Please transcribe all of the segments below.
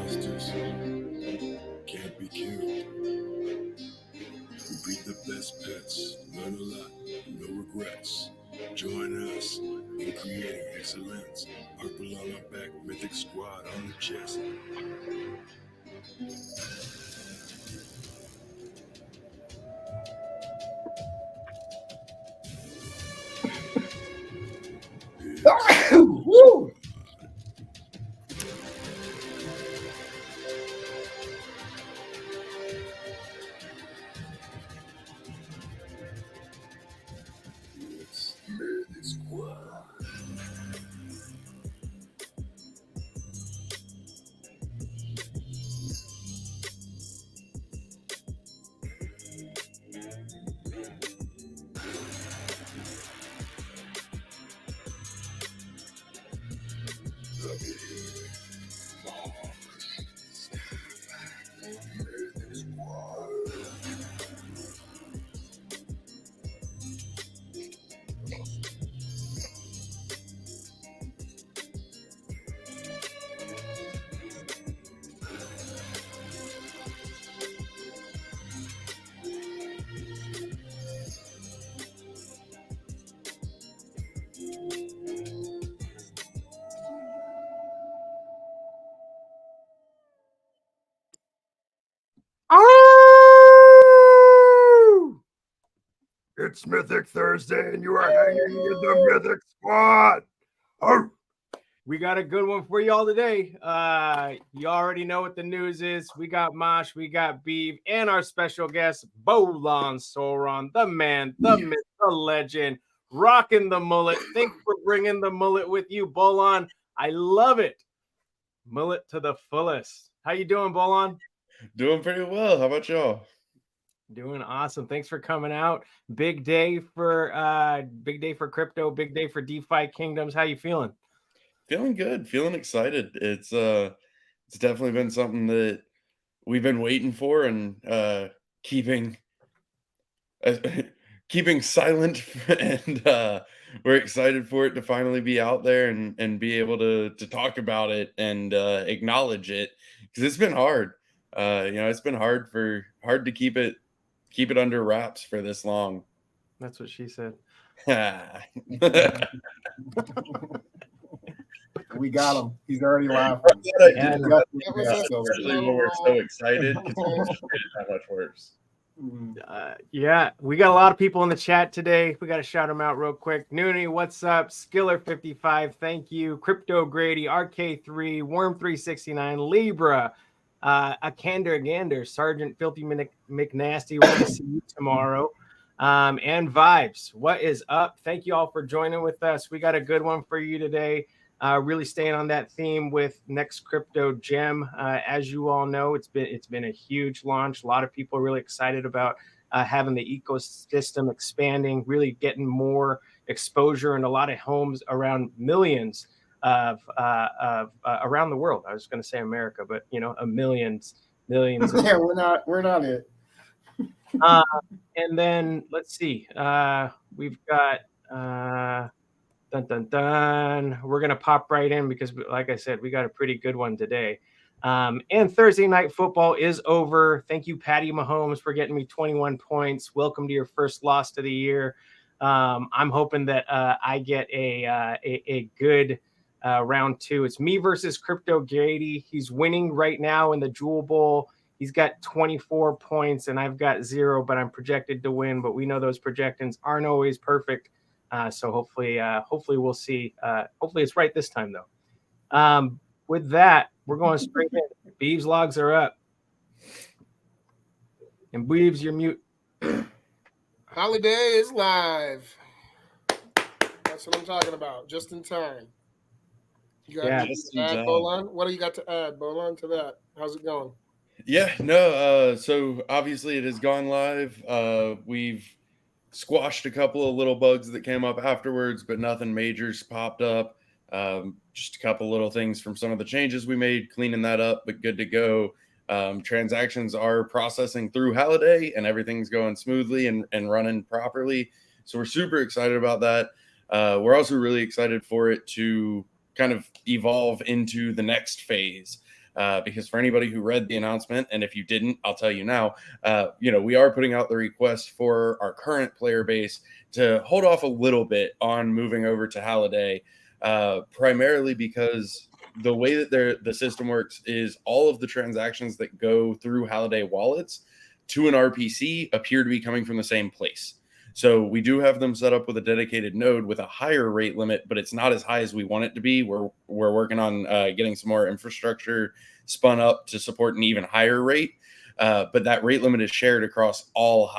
monsters can't be killed. We breed the best pets, learn a lot, no regrets. Join us in creating excellence. Purple on our back, Mythic Squad on the chest. Woo! It's Mythic Squad. It's Mythic Thursday, and you are hanging with the Mythic Squad. Arr! We got a good one for y'all today. You already know what the news is. We got Mosh, we got Beave, and our special guest, Bolon Soron, the man, the myth, the legend, rocking the mullet. Thanks for bringing the mullet with you, Bolon. I love it. Mullet to the fullest. How you doing, Bolon? Doing pretty well. How about y'all? Doing awesome. Thanks for coming out. Big day for crypto, big day for DefiKingdoms. How you feeling? Feeling good, feeling excited. It's definitely been something that we've been waiting for and keeping silent, and we're excited for it to finally be out there and be able to talk about it and acknowledge it, because it's been hard. It's been hard to keep it under wraps for this long. That's what she said. We got him. He's already laughing. Especially when we're so excited, because it's that much worse. Yeah, we got a lot of people in the chat today. We got to shout them out real quick. Noonie, what's up? Skiller55, thank you. Crypto Grady, RK3, Worm 369, Libra, Akander Gander, Sergeant Filthy McNasty. We're going to see you tomorrow. And Vibes, what is up? Thank you all for joining with us. We got a good one for you today. Really staying on that theme with Next Crypto Gem. As you all know, it's been a huge launch. A lot of people are really excited about having the ecosystem expanding, really getting more exposure in a lot of homes around millions of around the world. I was going to say America, but millions. Yeah, we're not it. And then let's see. We've got. Dun, dun, dun. We're going to pop right in because, like I said, we got a pretty good one today. And Thursday night football is over. Thank you, Patty Mahomes, for getting me 21 points. Welcome to your first loss of the year. I'm hoping that I get a good round two. It's me versus Crypto Grady. He's winning right now in the Jewel Bowl. He's got 24 points, and I've got 0, but I'm projected to win. But we know those projections aren't always perfect. So hopefully we'll see. Hopefully it's right this time, though. With that, we're going straight in. Beeves logs are up. And Beeves, you're mute. Holiday is live. That's what I'm talking about. Just in time. You got anything to add, Bolon? What do you got to add, Bolon, to that? How's it going? Yeah, no. So obviously it has gone live. We've squashed a couple of little bugs that came up afterwards, but nothing major's popped up. Just a couple little things from some of the changes we made, cleaning that up, but good to go. Transactions are processing through Holiday, and everything's going smoothly and running properly. So we're super excited about that. We're also really excited for it to kind of evolve into the next phase. because for anybody who read the announcement, and if you didn't, I'll tell you now, we are putting out the request for our current player base to hold off a little bit on moving over to Halliday, primarily because the way that the system works is all of the transactions that go through Halliday wallets to an RPC appear to be coming from the same place. So we do have them set up with a dedicated node with a higher rate limit, but it's not as high as we want it to be. We're working on getting some more infrastructure spun up to support an even higher rate. But that rate limit is shared across all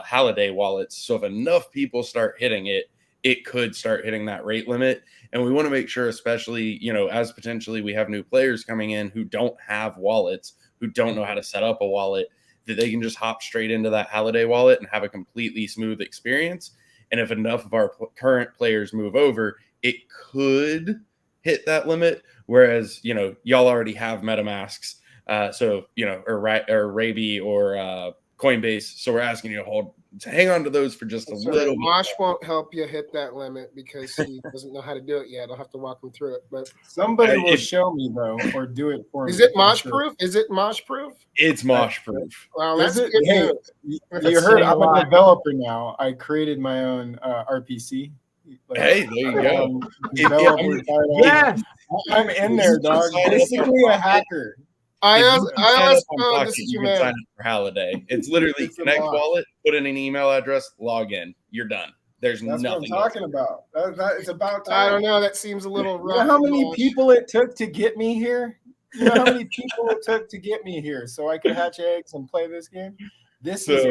Halliday wallets. So if enough people start hitting it, it could start hitting that rate limit. And we want to make sure, especially, as potentially we have new players coming in who don't have wallets, who don't know how to set up a wallet, that they can just hop straight into that Halliday wallet and have a completely smooth experience. And if enough of our current players move over, it could hit that limit. Whereas, y'all already have MetaMasks, or Raby or Coinbase. So we're asking you to hang on to those for just a little bit. Mosh won't help you hit that limit because he doesn't know how to do it yet. I'll have to walk him through it. But somebody will show me though, or do it for me. Is it Mosh proof? Is it Mosh proof? It's Mosh proof. Well, that's good news. You heard I'm a developer now. I created my own RPC. Hey, there you go. Yes, I'm in there, dog. Basically a hacker. I asked, this is your man. Sign up for Halliday. It's literally connect wallet, put in an email address, log in. You're done. That's nothing. What I'm talking about. It's about time. I don't know. That seems a little rough. You know how many people it took to get me here? You know how many people it took to get me here so I could hatch eggs and play this game? This is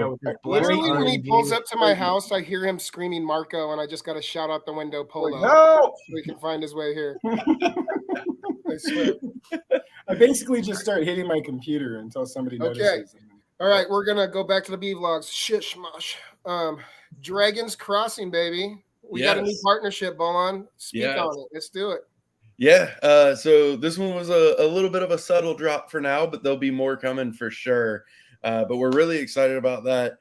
literally when he pulls up to my house, I hear him screaming Marco, and I just got to shout out the window, Polo. No, so he can find his way here. I swear. I basically just start hitting my computer until somebody notices. All right, we're gonna go back to the Beave vlogs. Shish mosh. Dragon's Crossing, baby. We got a new partnership, Bolon. Speak on it. Let's do it. Yeah. So this one was a little bit of a subtle drop for now, but there'll be more coming for sure. But we're really excited about that.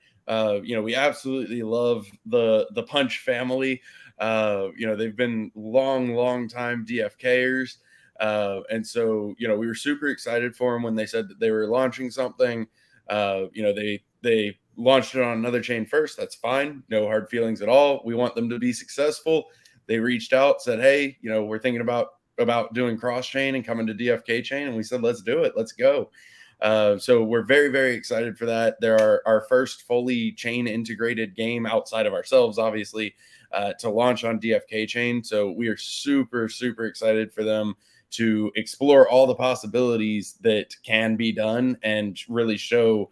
We absolutely love the Punch family. They've been long time DFKers. And so, we were super excited for them when they said that they were launching something. They launched it on another chain first. That's fine. No hard feelings at all. We want them to be successful. They reached out, said, hey, we're thinking about doing cross chain and coming to DFK chain. And we said, let's do it. Let's go. So we're very, very excited for that. They're our first fully chain integrated game outside of ourselves, obviously, to launch on DFK chain. So we are super, super excited for them to explore all the possibilities that can be done and really show,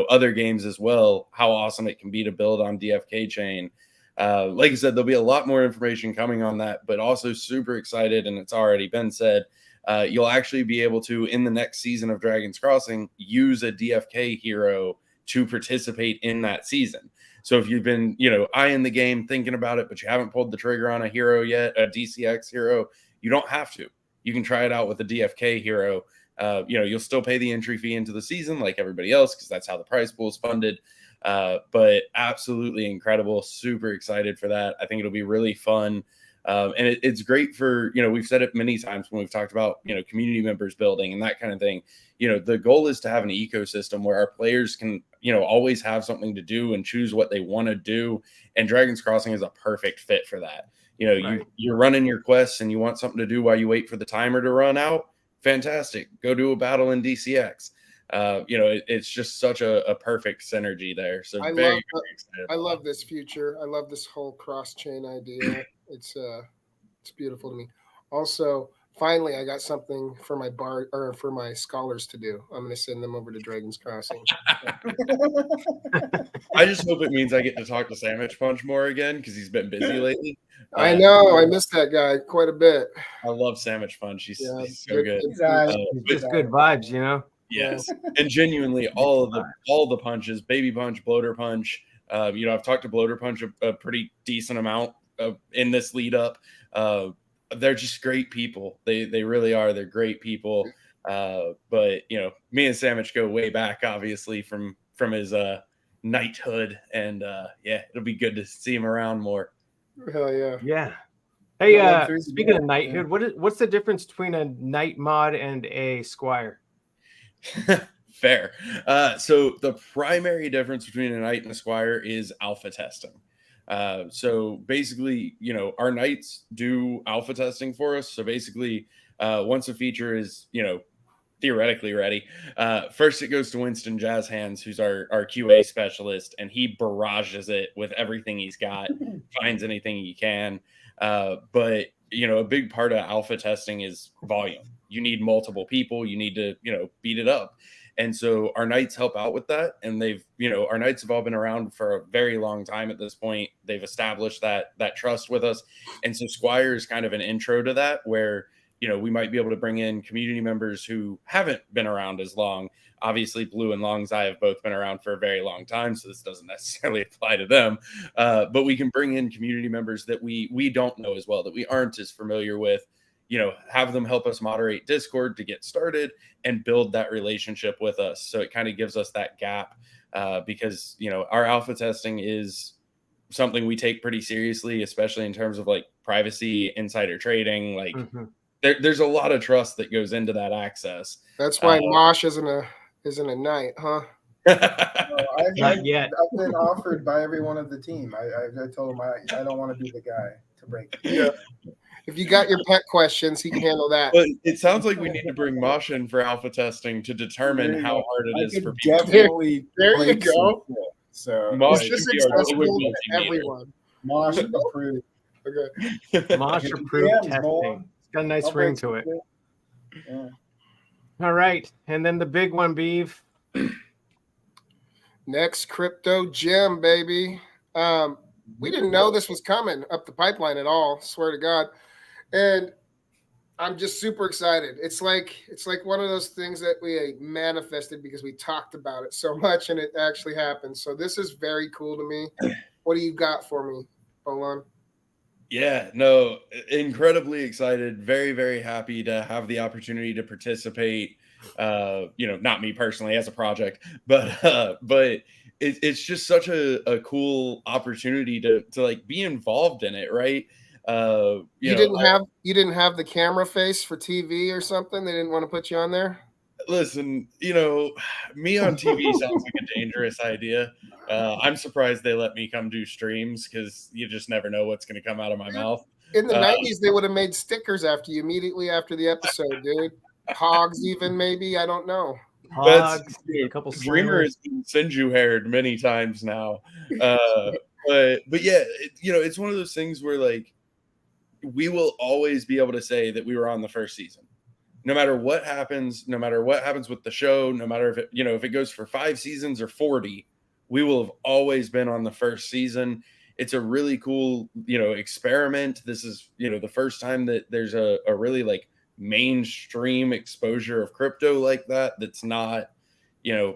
other games as well, how awesome it can be to build on DFK chain. Like I said, there'll be a lot more information coming on that, but also super excited. And it's already been said, you'll actually be able to, in the next season of Dragon's Crossing, use a DFK hero to participate in that season. So if you've been, eyeing the game, thinking about it, but you haven't pulled the trigger on a hero yet, a DCX hero, you don't have to. You can try it out with a DFK hero. You'll still pay the entry fee into the season like everybody else because that's how the prize pool is funded. But absolutely incredible. Super excited for that. I think it'll be really fun. And it's great for, we've said it many times when we've talked about, community members building and that kind of thing. The goal is to have an ecosystem where our players can, always have something to do and choose what they want to do. And Dragon's Crossing is a perfect fit for that. You're running your quests and you want something to do while you wait for the timer to run out. Fantastic. Go do a battle in DCX. It's just such a perfect synergy there. So very excited. I love this future. I love this whole cross-chain idea. It's beautiful to me. Also, finally, I got something for my scholars to do. I'm going to send them over to Dragon's Crossing. I just hope it means I get to talk to Sandwich Punch more again because he's been busy lately. I know. I missed that guy quite a bit. I love Sandwich Punch. He's so good. Just good vibes, Yes, and genuinely, all the punches, Baby Punch, Bloater Punch. I've talked to Bloater Punch a pretty decent amount in this lead up. They're just great people. They really are. They're great people. But me and Sandwich go way back, obviously from his knighthood, and it'll be good to see him around more. Hell yeah. Yeah. Hey, speaking of knighthood, what's the difference between a knight mod and a squire? Fair. So the primary difference between a knight and a squire is alpha testing. So basically, our knights do alpha testing for us. So basically, once a feature is, theoretically ready, first it goes to Winston Jazz Hands, who's our QA specialist, and he barrages it with everything he's got, finds anything he can. But a big part of alpha testing is volume. You need multiple people. You need to, beat it up. And so our knights help out with that. And they've, our knights have all been around for a very long time at this point. They've established that trust with us. And so Squire is kind of an intro to that, where, we might be able to bring in community members who haven't been around as long. Obviously, Blue and Long's Eye have both been around for a very long time, so this doesn't necessarily apply to them. But we can bring in community members that we don't know as well, that we aren't as familiar with, have them help us moderate Discord to get started and build that relationship with us. So it kind of gives us that gap because, our alpha testing is something we take pretty seriously, especially in terms of like privacy, insider trading. Like there's a lot of trust that goes into that access. That's why Mosh isn't a knight, huh? I've been offered by everyone of the team. I told him I don't want to be the guy to break it. Yeah. If you got your pet questions, he can handle that. But it sounds like we need to bring Mosh in for alpha testing to determine how hard it is for people. Definitely. There you go. So Mosh it's just accessible to everyone. Mosh approved. Okay. Mosh approved testing. It's got a nice ring to it. Yeah. All right. And then the big one, Beave. Next crypto gem, baby. We didn't know this was coming up the pipeline at all, swear to God. And I'm just super excited. It's like one of those things that we manifested because we talked about it so much and it actually happened. So this is very cool to me. What do you got for me, Bolon? Yeah, no, incredibly excited. Very, very happy to have the opportunity to participate. Not me personally as a project, but it's just such a cool opportunity to like be involved in it, right? You didn't have the camera face for TV or something? They didn't want to put you on there? Listen, me on TV sounds like a dangerous idea. I'm surprised they let me come do streams because you just never know what's going to come out of my mouth. In the 90s, they would have made stickers immediately after the episode, dude. Hogs even, maybe. I don't know. Hogs, a couple Dreamer has been Sinju haired many times now. But yeah, it's one of those things where like we will always be able to say that we were on the first season. No matter what happens with the show, no matter if it goes for 5 seasons or 40, we will have always been on the first season. It's a really cool, experiment. This is, the first time that there's a really like mainstream exposure of crypto like that. That's not,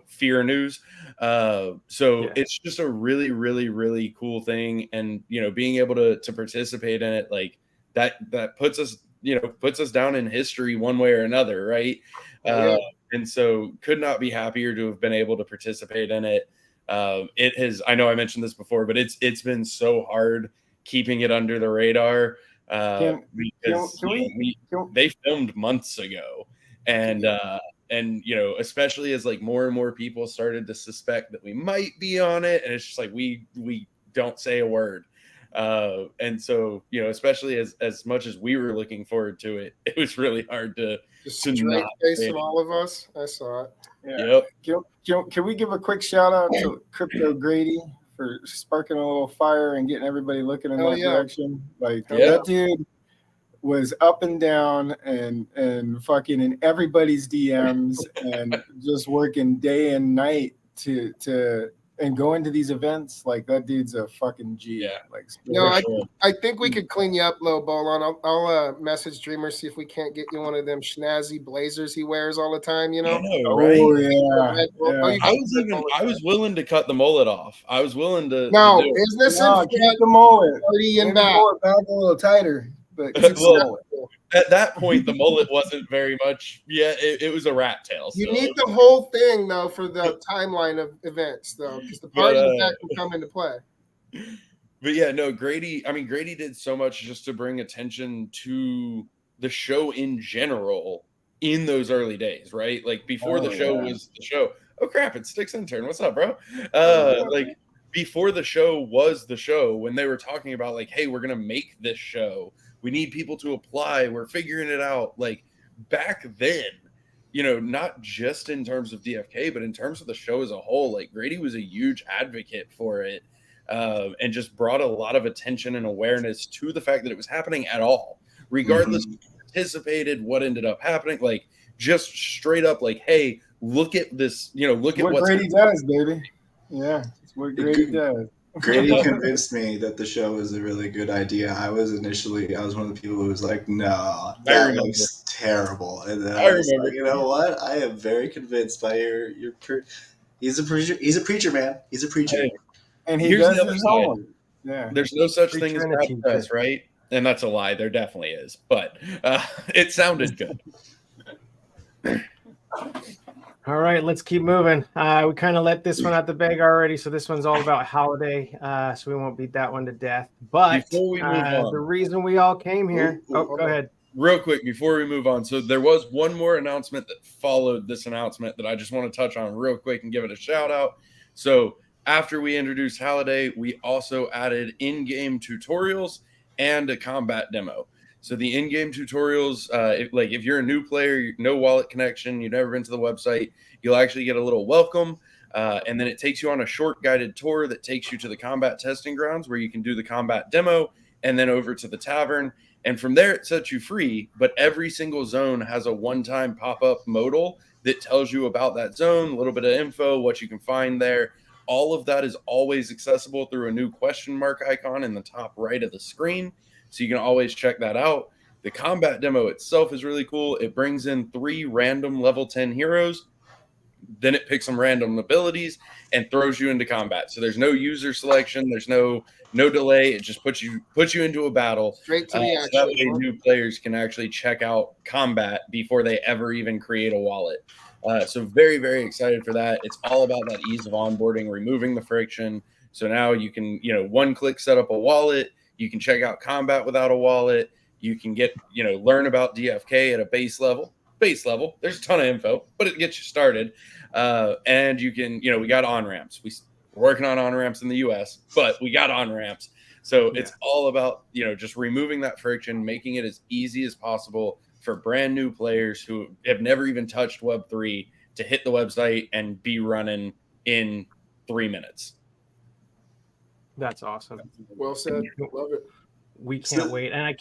fear news. It's just a really, really, really cool thing. And, being able to participate in it, like that puts us down in history one way or another. Right. And so could not be happier to have been able to participate in it. It has, I know I mentioned this before, but it's been so hard keeping it under the radar. Because they filmed months ago, and especially as like more and more people started to suspect that we might be on it, and it's just like we don't say a word. And so especially as much as we were looking forward to it, it was really hard to straight face from all of us. I saw it. Yeah. Yep. Can we give a quick shout out to Crypto Grady for sparking a little fire and getting everybody looking in that direction? Like that dude was up and down and fucking in everybody's DMs and just working day and night to and going to these events. Like that dude's a fucking G. Yeah. Like I think we could clean you up, Lil Bolon. I'll message Dreamer, see if we can't get you one of them snazzy blazers he wears all the time. I know, right? Oh yeah. I was willing to cut the mullet off. I was willing to. No, is this keep the mullet? And back a little tighter. But at that point, the mullet wasn't very much. Yeah, it was a rat tail. So. You need the whole thing though for the timeline of events, though, because the party that can come into play. But yeah, no, Grady did so much just to bring attention to the show in general in those early days, right? Like before the show was the show. Oh crap, it's Sticks Intern. What's up, bro? Like before the show was the show, when they were talking about like, hey, we're gonna make this show. We need people to apply. We're figuring it out. Like back then, you know, not just in terms of DFK, but in terms of the show as a whole, like Grady was a huge advocate for it, and just brought a lot of attention and awareness to the fact that it was happening at all, regardless of who participated, what ended up happening. Like just straight up, like, hey, look at this, you know, look at what Grady does, baby. Yeah, it's what Grady does. Grady convinced me that the show was a really good idea. I was one of the people who was like, no, that looks terrible. And then I was like, you know what? I am very convinced by your he's a preacher, man. He's a preacher. And he does his homework. Yeah. There's no such thing as bad press, right? And that's a lie. There definitely is. But it sounded good. All right, let's keep moving. We kind of let this one out the bag already, so this one's all about holiday, so we won't beat that one to death. But before we move on, the reason we all came here. Go ahead. Real quick before we move on. So there was one more announcement that followed this announcement that I just want to touch on real quick and give it a shout out. So after we introduced Holiday, we also added in-game tutorials and a combat demo. So the in-game tutorials, if you're a new player, no wallet connection, you've never been to the website, you'll actually get a little welcome. And then it takes you on a short guided tour that takes you to the combat testing grounds where you can do the combat demo and then over to the tavern. And from there, it sets you free. But every single zone has a one-time pop-up modal that tells you about that zone, a little bit of info, what you can find there. All of that is always accessible through a new question mark icon in the top right of the screen. So you can always check that out. The combat demo itself is really cool. It brings in 3 random level 10 heroes. Then it picks some random abilities and throws you into combat. So there's no user selection. There's no delay. It just puts you into a battle. Straight to the action. So that way new players can actually check out combat before they ever even create a wallet. So very, very excited for that. It's all about that ease of onboarding, removing the friction. So now you can, one click set up a wallet. You can check out combat without a wallet. You can get, learn about DFK at a base level. There's a ton of info, but it gets you started. And you can, we got on-ramps. We're working on on-ramps in the US, but we got on-ramps. So it's all about, just removing that friction, making it as easy as possible for brand new players who have never even touched Web3 to hit the website and be running in 3 minutes. That's awesome. Well said. Love it. We can't wait. And I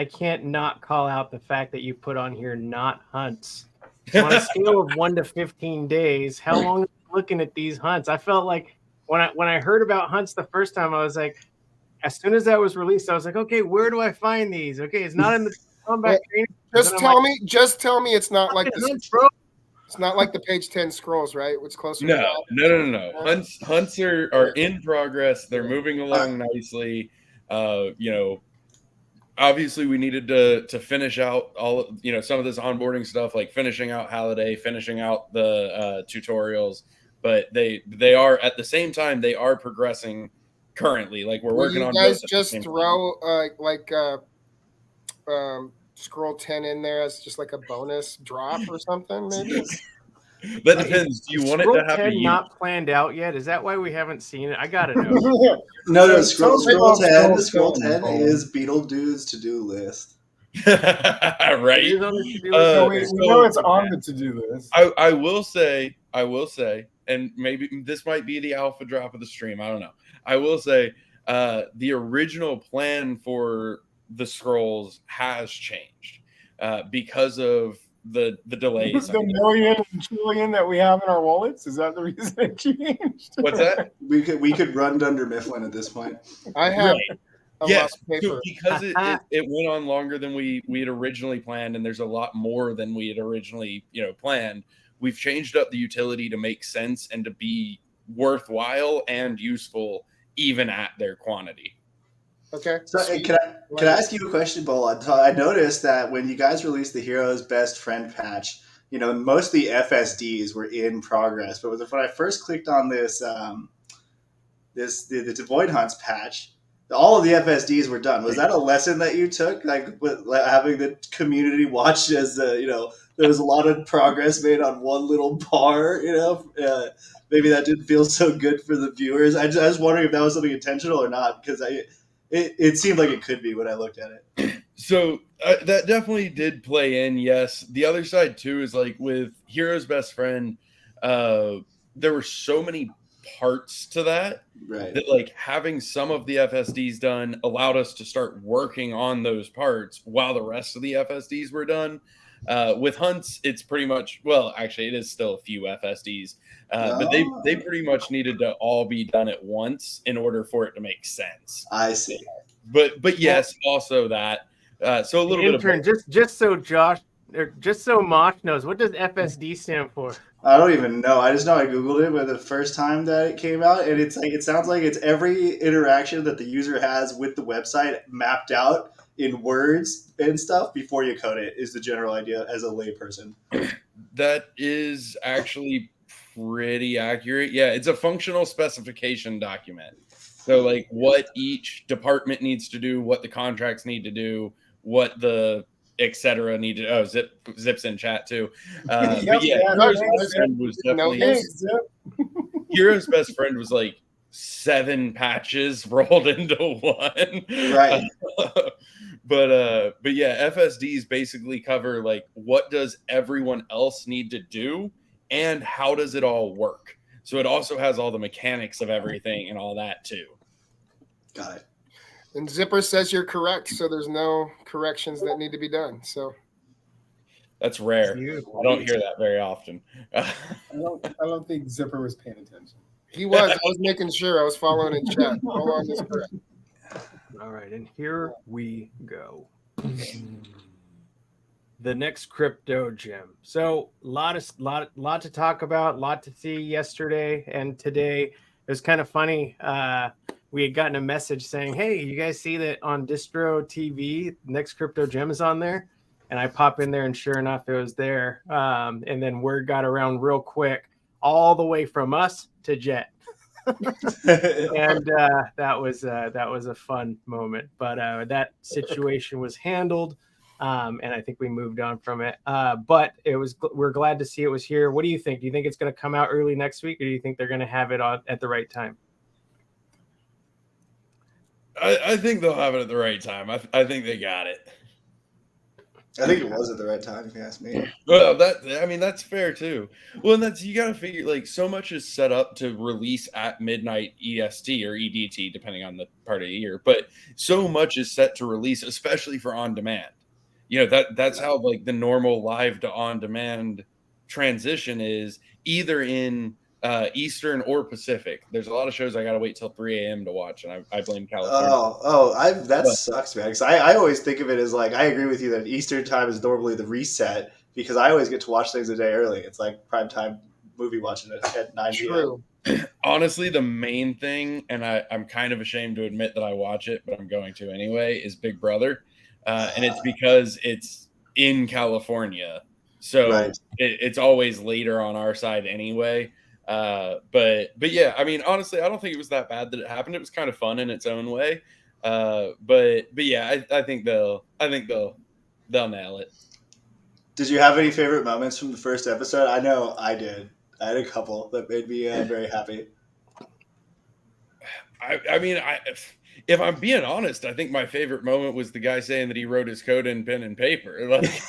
can't not call out the fact that you put on here not hunts. So on a scale of 1 to 15 days, how long are you looking at these hunts? I felt like when I heard about hunts the first time, I was like, as soon as that was released, I was like, okay, where do I find these? Okay, it's not in the combat training. Just tell me it's not like this, hunts, bro. It's not like the page 10 scrolls, right? It's closer. No. Hunts are in progress. They're moving along nicely. Obviously we needed to finish out all some of this onboarding stuff, like finishing out Holiday, finishing out the tutorials, but they are at the same time they are progressing currently. Like we're working on. You guys just throw scroll 10 in there as just like a bonus drop or something, maybe. That depends. Do you want it to have a not planned out yet? Is that why we haven't seen it? I gotta know. No. Scroll 10. Scroll 10 is Beetle Dude's to-do list. Right. We know it's on the to-do list. I will say, and maybe this might be the alpha drop of the stream. I don't know. I will say, the original plan for the scrolls has changed because of the delays. The million and trillion that we have in our wallets, is that the reason it changed? What's that? We could run under Mifflin at this point. I have yes, so because it went on longer than we had originally planned, and there's a lot more than we had originally planned. We've changed up the utility to make sense and to be worthwhile and useful even at their quantity. Okay. So can I ask you a question, Bolon? So I noticed that when you guys released the Hero's Best Friend patch, most of the FSDs were in progress. But when I first clicked on this, the Void Hunts patch, all of the FSDs were done. Was that a lesson that you took, like having the community watch as the there was a lot of progress made on one little bar. Maybe that didn't feel so good for the viewers. I was wondering if that was something intentional or not, because it seemed like it could be when I looked at it. So that definitely did play in. Yes, the other side too is like with Hero's Best Friend. There were so many parts to that, right, that like having some of the FSDs done allowed us to start working on those parts while the rest of the FSDs were done. With hunts, it's pretty much, well, actually it is still a few FSDs, but they pretty much needed to all be done at once in order for it to make sense. I see. But yes, also that. So a little bit of just so Josh, or just so Mosh knows, what does FSD stand for? I don't even know. I just know I Googled it the first time that it came out, and it's like, it sounds like it's every interaction that the user has with the website mapped out in words and stuff before you code it, is the general idea as a layperson. That is actually pretty accurate. Yeah, it's a functional specification document. So like what each department needs to do, what the contracts need to do, what the etc. need to. Oh, Zip's in chat too. But yeah, Hero's Best Friend was definitely Hero's Best Friend was like 7 patches rolled into one. Right. But yeah, FSDs basically cover like what does everyone else need to do and how does it all work. So it also has all the mechanics of everything and all that too. Got it. And Zipper says you're correct, so there's no corrections that need to be done. So that's rare. I don't hear that very often. I don't think Zipper was paying attention. He was. I was making sure. I was following in chat. Hold on, is correct. All right, and here we go. The next crypto gem. So lot to talk about, lot to see yesterday and today. It was kind of funny. We had gotten a message saying, "Hey, you guys see that on Distro TV, next crypto gem is on there?" And I pop in there, and sure enough, it was there. And then word got around real quick, all the way from us to Jet. And that was a fun moment. But that situation was handled, and I think we moved on from it. But we're glad to see it was here. What do you think? Do you think it's going to come out early next week, or do you think they're going to have it on at the right time? I think they'll have it at the right time. I think they got it. I think it was at the right time, if you ask me. Well, that's fair too. Well, and you got to figure like so much is set up to release at midnight EST or EDT, depending on the part of the year. But so much is set to release, especially for on demand. That's how like the normal live to on demand transition is, either in Eastern or Pacific. There's a lot of shows I got to wait till 3 a.m. to watch, and I blame California. That sucks, man. Because I always think of it as like, I agree with you that Eastern time is normally the reset, because I always get to watch things a day early. It's like prime time movie watching it at 9 p.m. Honestly, the main thing, and I'm kind of ashamed to admit that I watch it, but I'm going to anyway, is Big Brother. And it's because it's in California. So right. It's always later on our side anyway. But yeah, I mean, honestly, I don't think it was that bad that it happened. It was kind of fun in its own way. But yeah, I think they'll nail it. Did you have any favorite moments from the first episode? I know I did. I had a couple that made me very happy. I mean, if I'm being honest, I think my favorite moment was the guy saying that he wrote his code in pen and paper. Like,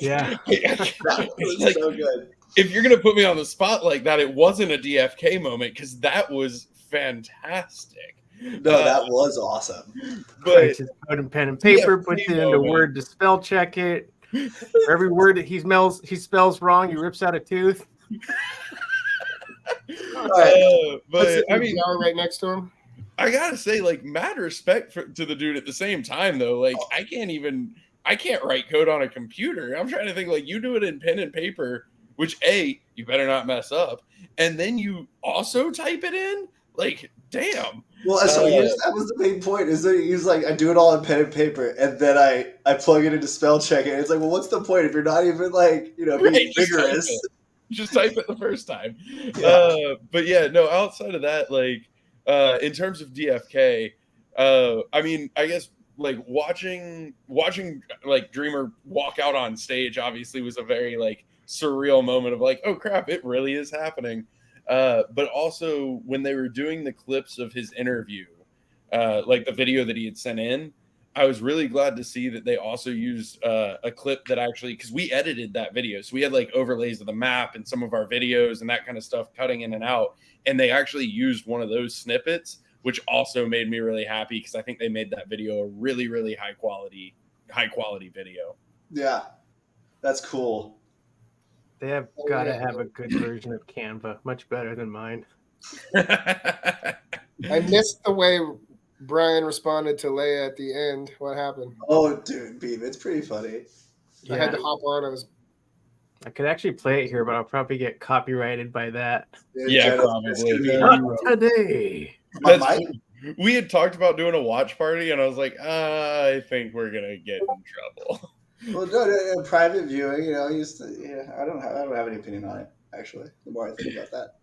yeah, that was like, so good. If you're gonna put me on the spot like that, it wasn't a DFK moment, because that was fantastic. No, that was awesome. But his code in pen and paper, puts it into Word to spell check it. For every word that he spells wrong, he rips out a tooth. But I mean, right next to him. I gotta say, like, mad respect to the dude at the same time, though. Like, I can't write code on a computer. I'm trying to think, like, you do it in pen and paper, which you better not mess up, and then you also type it in. Like, damn. Well, so that was the main point. Is that he's like, I do it all in pen and paper, and then I plug it into spell check, and it's like, well, what's the point if you're not even like, being vigorous? Just type it the first time. Yeah. But yeah, no. Outside of that, like, in terms of DFK, I mean, I guess like watching like Dreamer walk out on stage obviously was a very like surreal moment of like, oh crap, it really is happening. But also when they were doing the clips of his interview, like the video that he had sent in, I was really glad to see that they also used a clip that actually, because we edited that video. So we had like overlays of the map and some of our videos and that kind of stuff cutting in and out. And they actually used one of those snippets, which also made me really happy because I think they made that video a really, really high quality video. Yeah, that's cool. They have got to have a good version of Canva, much better than mine. I missed the way Brian responded to Leia at the end. What happened? Oh, dude, Beave, it's pretty funny. I had to hop on. I could actually play it here, but I'll probably get copyrighted by that. Yeah, probably. Not today. We had talked about doing a watch party, and I was like, I think we're gonna get in trouble. Well, no, private viewing, you know, I don't have any opinion on it, actually, the more I think about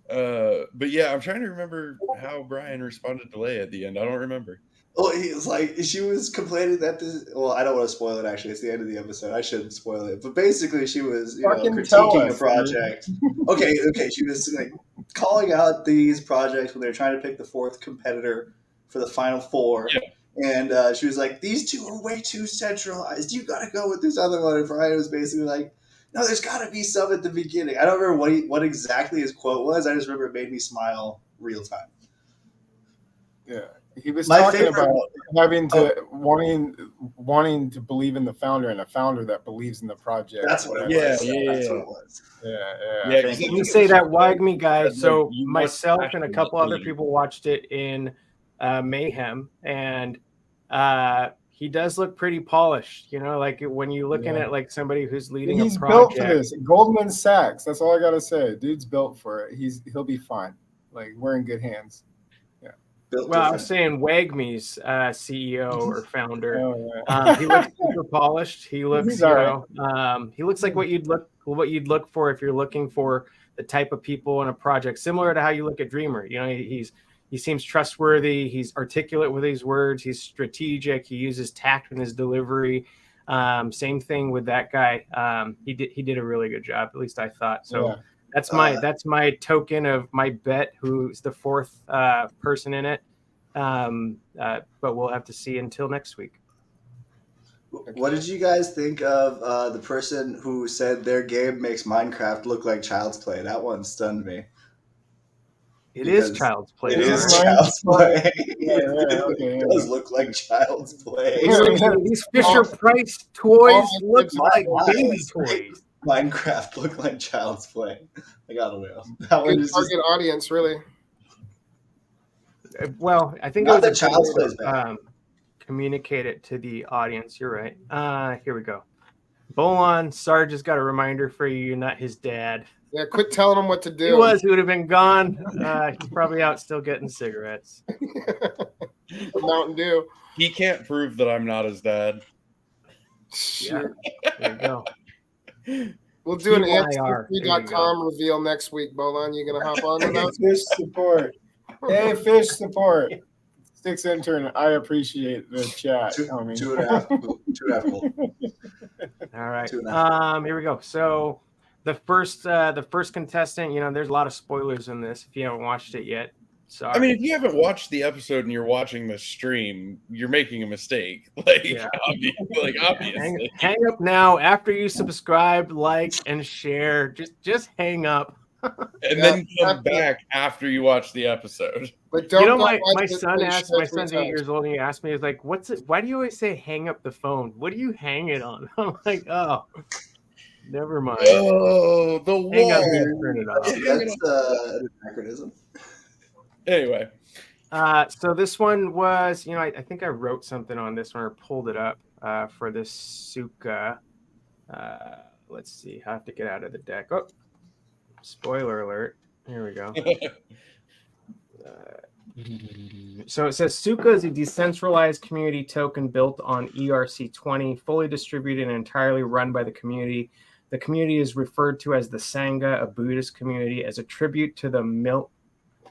that. But yeah, I'm trying to remember how Brian responded to Leia at the end. I don't remember. Well, he was like, she was complaining that I don't want to spoil it, actually. It's the end of the episode. I shouldn't spoil it. But basically, she was, critiquing a project. Okay, she was like calling out these projects when they were trying to pick the fourth competitor for the Final Four. Yeah. And she was like, these two are way too centralized. You got to go with this other one. And Brian was basically like, no, there's got to be some at the beginning. I don't remember what exactly his quote was. I just remember it made me smile real time. Yeah. He was talking about having to wanting to believe in the founder and a founder that believes in the project. That's what it was. That's what it was. Yeah. Let me say that wagged me, guys. So myself and a couple other people watched it in Mayhem, and he does look pretty polished. You know, like when you look at it like somebody who's leading a project. He's built for this. Goldman Sachs. That's all I gotta say. Dude's built for it. He'll be fine. Like, we're in good hands. Well, I was saying Wagme's CEO or founder. He looks super polished. He looks, he looks like what you'd look for if you're looking for the type of people in a project, similar to how you look at Dreamer. You know, he seems trustworthy. He's articulate with his words. He's strategic. He uses tact in his delivery. Same thing with that guy. He did a really good job. At least I thought so. Yeah. That's my token of my bet. Who's the fourth person in it? But we'll have to see until next week. What did you guys think of the person who said their game makes Minecraft look like Child's Play? That one stunned me. It is Child's Play. It is Child's Play. It does look like Child's Play. These Fisher Price toys look like baby toys. Minecraft look like Child's Play. I don't know. Good target audience, really. Well, I think not that Child's Play is bad. Communicate it to the audience. You're right. Here we go. Bolon, Sarge has got a reminder for you. You're not his dad. Yeah, quit telling him what to do. He would have been gone. He's probably out still getting cigarettes. Mountain Dew. He can't prove that I'm not his dad. Yeah. There you go. We'll do an Ancestry.com reveal next week, Bolon. You gonna hop on with us? Fish support. Hey, fish support. Six intern, I appreciate the chat. 2.5 gold. All right. Here we go. So the first contestant, you know, there's a lot of spoilers in this if you haven't watched it yet. Sorry. I mean, if you haven't watched the episode and you're watching the stream, you're making a mistake. Obviously. Hang up now after you subscribe, like, and share. Just hang up. And then come back after you watch the episode. But don't. You know, my son's 8 years old, and he asked me, he's like, "What's it? Why do you always say hang up the phone? What do you hang it on?" I'm like, "Oh, never mind." Oh, the wall. Hang up here, turn it off. That's an anachronism. Anyway, so this one was, you know, I think I wrote something on this one or pulled it up for this Suka. Let's see. I have to get out of the deck. Oh, spoiler alert. Here we go. So it says Suka is a decentralized community token built on ERC20, fully distributed and entirely run by the community. The community is referred to as the Sangha, a Buddhist community, as a tribute to the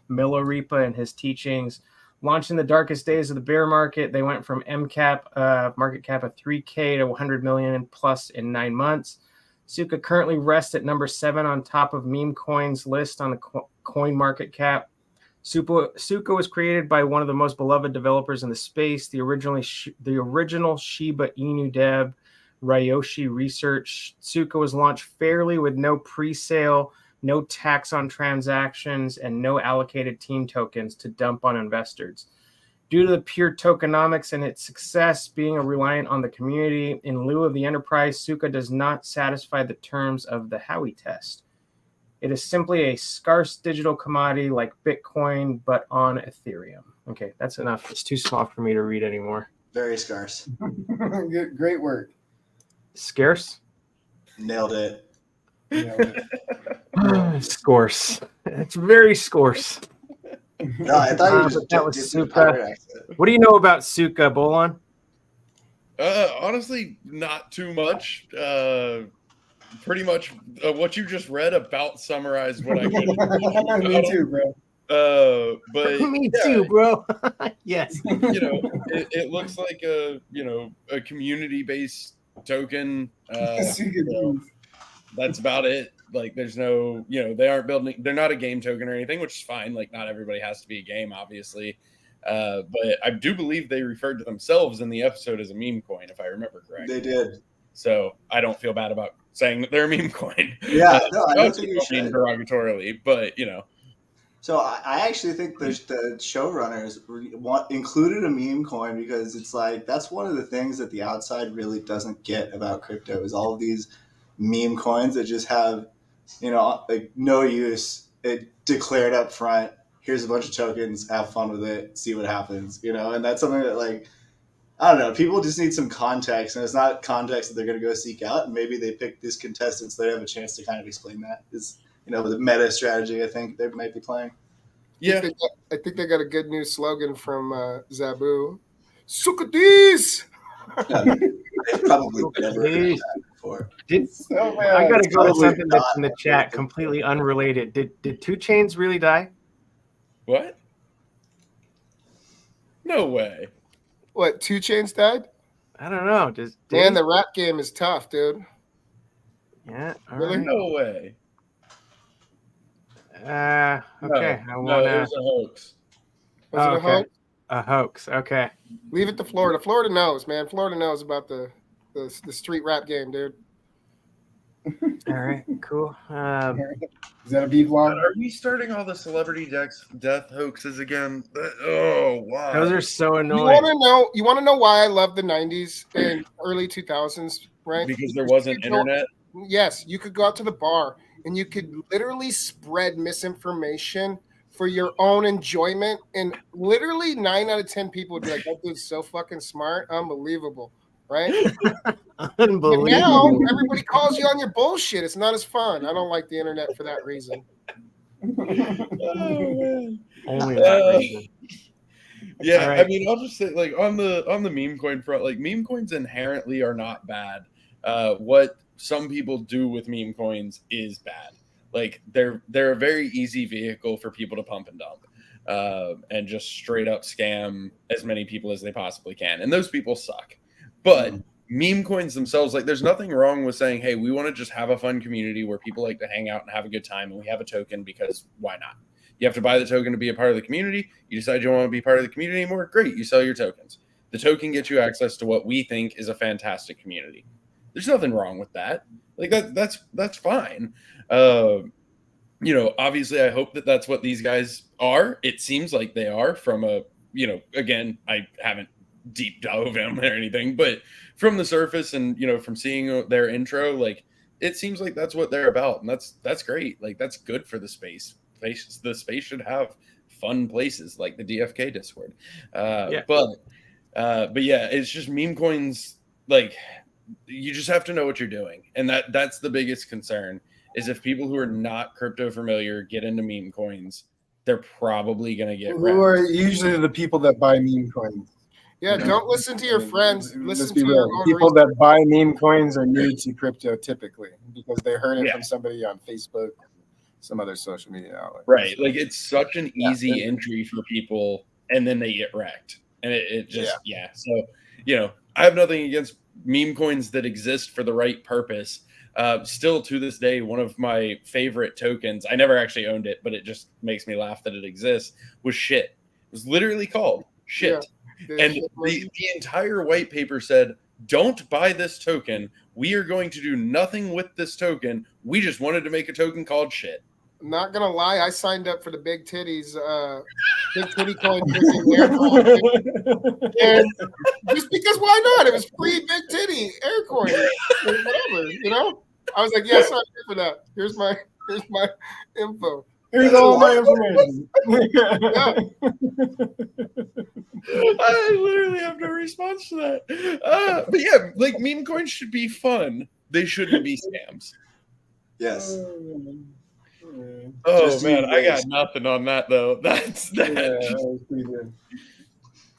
Milarepa and his teachings. Launched in the darkest days of the bear market, they went from market cap of 3K to 100 million plus in 9 months. Suka currently rests at number 7 on top of meme coins list on the coin market cap. Suka was created by one of the most beloved developers in the space, the original Shiba Inu dev, Ryoshi Research. Suka was launched fairly with no pre-sale, no tax on transactions, and no allocated team tokens to dump on investors. Due to the pure tokenomics and its success being reliant on the community, in lieu of the enterprise, Suka does not satisfy the terms of the Howey test. It is simply a scarce digital commodity like Bitcoin, but on Ethereum. Okay, that's enough. It's too small for me to read anymore. Very scarce. Great work. Scarce? Nailed it. Scarce. It's very scarce. No, I thought you just that was Suka. What do you know about Suka, Bolon? Honestly, not too much. Pretty much what you just read about summarized what I could. Me too, bro. But me too, bro. Yes. It looks like a community-based token. That's about it. Like, there's no, they're not a game token or anything, which is fine. Like, not everybody has to be a game, obviously. But I do believe they referred to themselves in the episode as a meme coin, if I remember correctly. They did. So I don't feel bad about saying that they're a meme coin. Yeah, no, I don't think you should. Derogatorily, but So I actually think the showrunners included a meme coin because it's like that's one of the things that the outside really doesn't get about crypto is all of these meme coins that just have, like no use. It declared up front. Here's a bunch of tokens. Have fun with it. See what happens. And that's something that like. I don't know. People just need some context, and it's not context that they're going to go seek out. And maybe they pick this contestant so they have a chance to kind of explain that. Is the meta strategy I think they might be playing. Yeah, I think they got a good new slogan from Zabu. Sukadis. They've probably never heard that before. I got to go to something that's in the chat, completely unrelated. Did 2 Chainz really die? What? No way. What, 2 Chainz died? I don't know. Man, the rap game is tough, dude. Yeah. Really? Right. No way. Okay. No, it was a hoax. Was it a hoax? A hoax. Okay. Leave it to Florida. Florida knows, man. Florida knows about the street rap game, dude. All right. Cool. Is that a Beave vlog? Are we starting all the celebrity death hoaxes again? Oh, wow. Those are so annoying. You want to know why I love the 90s and early 2000s, right? Because there wasn't internet? Yes. You could go out to the bar and you could literally spread misinformation for your own enjoyment. And literally 9 out of 10 people would be like, that dude's so fucking smart. Unbelievable. Right? Unbelievable. But now everybody calls you on your bullshit. It's not as fun. I don't like the internet for that reason. Only that reason. Yeah, right. I mean, I'll just say, like, on the meme coin front, like, meme coins inherently are not bad. What some people do with meme coins is bad. Like, they're a very easy vehicle for people to pump and dump, and just straight up scam as many people as they possibly can. And those people suck. But meme coins themselves, like, there's nothing wrong with saying, hey, we want to just have a fun community where people like to hang out and have a good time, and we have a token because why not? You have to buy the token to be a part of the community. You decide you don't want to be part of the community anymore. Great, you sell your tokens. The token gets you access to what we think is a fantastic community. There's nothing wrong with that. Like, that's fine. Obviously, I hope that that's what these guys are. It seems like they are from a, again, I haven't deep dove them or anything, but from the surface and from seeing their intro, like, it seems like that's what they're about, and that's great. Like, that's good for the space. The space should have fun places like the DFK Discord. But yeah, it's just meme coins. Like, you just have to know what you're doing, and that's the biggest concern. Is if people who are not crypto familiar get into meme coins, they're probably going to get who are usually the people that buy meme coins. Yeah, don't listen to your friends. Listen to your own people that buy meme coins are new to crypto typically because they heard it from somebody on Facebook, some other social media outlet. Right. Like, it's such an easy entry for people and then they get wrecked. And it just, So, I have nothing against meme coins that exist for the right purpose. Still to this day, one of my favorite tokens, I never actually owned it, but it just makes me laugh that it exists, was shit. It was literally called shit. And the entire white paper said, don't buy this token. We are going to do nothing with this token. We just wanted to make a token called shit. Not gonna lie, I signed up for the big titties, big titty coin, and just because why not? It was free big titty air coin, whatever, I was like, yes, I'm here for that. Here's my info. Here's all my information. I literally have no response to that. But yeah, like meme coins should be fun. They shouldn't be scams. Yes. Oh man, I got nothing on that though. That's that.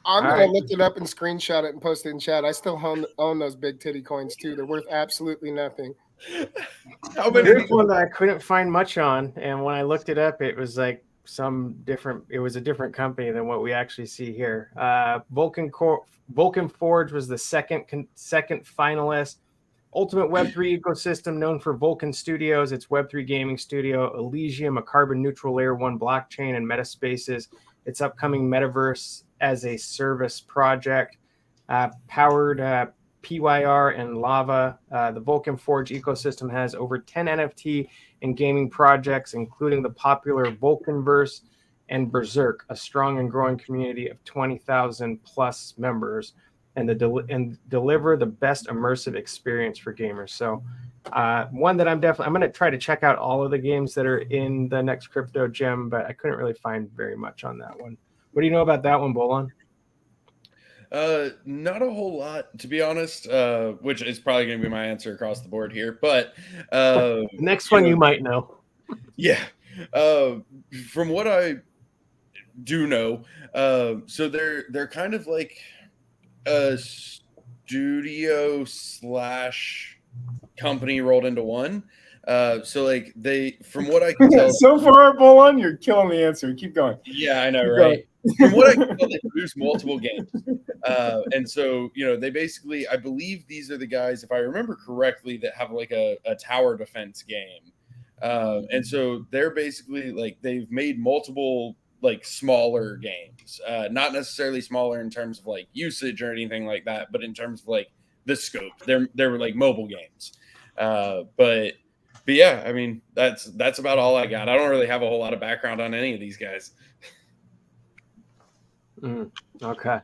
I'm gonna look it up and screenshot it and post it in chat. I still own those big titty coins too. They're worth absolutely nothing. Here's one that I couldn't find much on, and when I looked it up, it was like it was a different company than what we actually see here. Vulcan Forge was the second finalist. Ultimate Web3 ecosystem known for Vulcan Studios, its Web3 gaming studio, Elysium, a carbon-neutral layer 1 blockchain, and Metaspaces, its upcoming metaverse as a service project, powered PYR and Lava. The Vulcan Forge ecosystem has over 10 NFT and gaming projects, including the popular Vulcanverse and Berserk, a strong and growing community of 20,000 plus members, and deliver the best immersive experience for gamers. So one that I'm going to try to check out all of the games that are in the next crypto gem, but I couldn't really find very much on that one. What do you know about that one, Bolon? Not a whole lot, to be honest, which is probably going to be my answer across the board here. But the next one you might know. Yeah. From what I do know, so they're kind of like a studio / company rolled into one. So like from what I can tell, so far, Bolon, you're killing the answer. Keep going. Yeah, I know, right? From what I can tell, they produce multiple games, and so they basically, I believe these are the guys, if I remember correctly, that have like a tower defense game, and so they're basically like they've made multiple like smaller games, not necessarily smaller in terms of like usage or anything like that, but in terms of like the scope, they're like mobile games, but yeah, I mean that's about all I got. I don't really have a whole lot of background on any of these guys. Okay.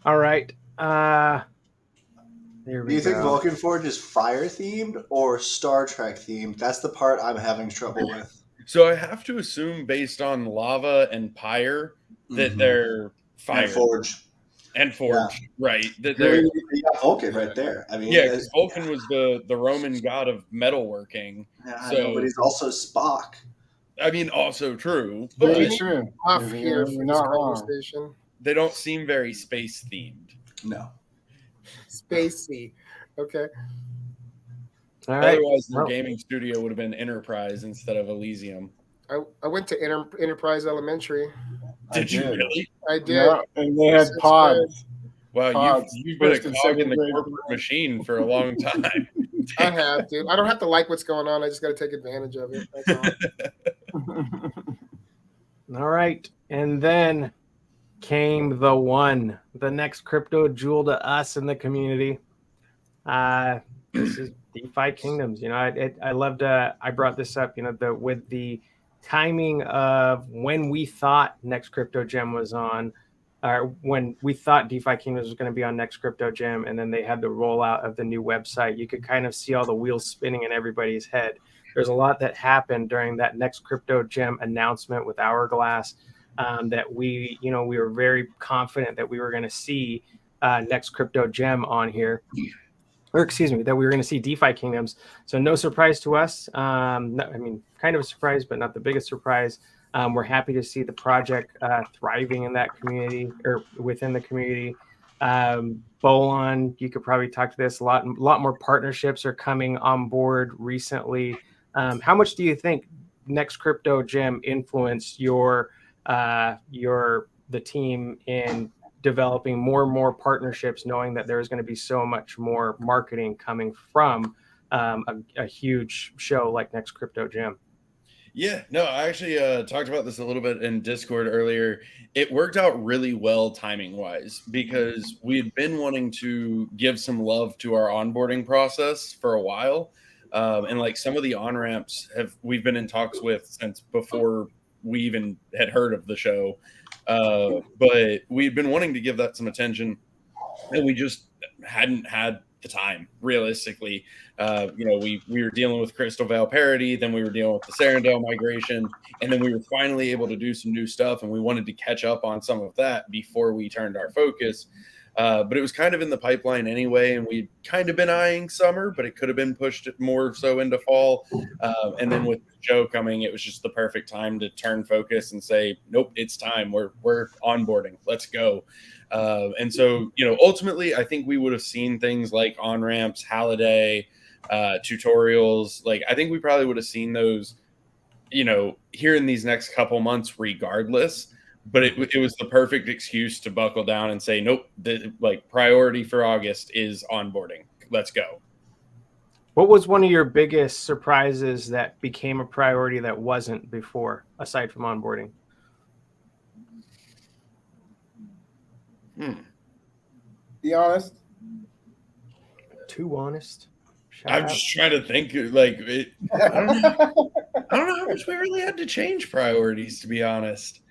All right. There we go. Do you think Vulcan Forge is fire themed or Star Trek themed? That's the part I'm having trouble with. So I have to assume, based on Lava and Pyre, that they're fire and Forge, right? That they're Vulcan right there. I mean, because Vulcan was the Roman god of metalworking. Yeah, I know, but he's also Spock. I mean, also true. Very true. Off here for this conversation. They don't seem very space themed. No. Spacey. Okay. All right. Otherwise, their gaming studio would have been Enterprise instead of Elysium. I went to Enterprise Elementary. Did you really? I did. Yeah, and they had pods. Wow, you've been a cog in the corporate machine for a long time. I have, dude. I don't have to like what's going on. I just got to take advantage of it. That's all. All right. And then came the next crypto jewel to us in the community. This is DefiKingdoms. I loved, I brought this up, with the timing of when we thought Next Crypto Gem was on, or when we thought DefiKingdoms was going to be on Next Crypto Gem, and then they had the rollout of the new website. You could kind of see all the wheels spinning in everybody's head. There's a lot that happened during that Next Crypto Gem announcement with Hourglass, that we were very confident that we were going to see Next Crypto Gem on here. Or excuse me, that we were going to see DefiKingdoms. So no surprise to us. Kind of a surprise, but not the biggest surprise. We're happy to see the project thriving in that community or within the community. Bolon, you could probably talk to this. A lot more partnerships are coming on board recently. How much do you think Next Crypto Gem influenced your the team in developing more and more partnerships, knowing that there's going to be so much more marketing coming from a huge show like Next Crypto Gym? Yeah, no, I actually talked about this a little bit in Discord earlier. It worked out really well timing wise because we had been wanting to give some love to our onboarding process for a while. And like some of the on ramps we've been in talks with since before we even had heard of the show. But we'd been wanting to give that some attention, and we just hadn't had the time realistically. We were dealing with Crystal Vale parity, then we were dealing with the Serendale migration, and then we were finally able to do some new stuff, and we wanted to catch up on some of that before we turned our focus. But it was kind of in the pipeline anyway, and we'd kind of been eyeing summer, but it could have been pushed more so into fall. And then with Joe coming, it was just the perfect time to turn focus and say, nope, it's time. We're onboarding. Let's go. And so, ultimately, I think we would have seen things like on-ramps, Halliday, tutorials. Like, I think we probably would have seen those, here in these next couple months regardless. But it was the perfect excuse to buckle down and say, nope, the priority for August is onboarding. Let's go. What was one of your biggest surprises that became a priority that wasn't before, aside from onboarding? Be honest. Too honest. I'm just trying to think. I don't know how much we really had to change priorities, to be honest.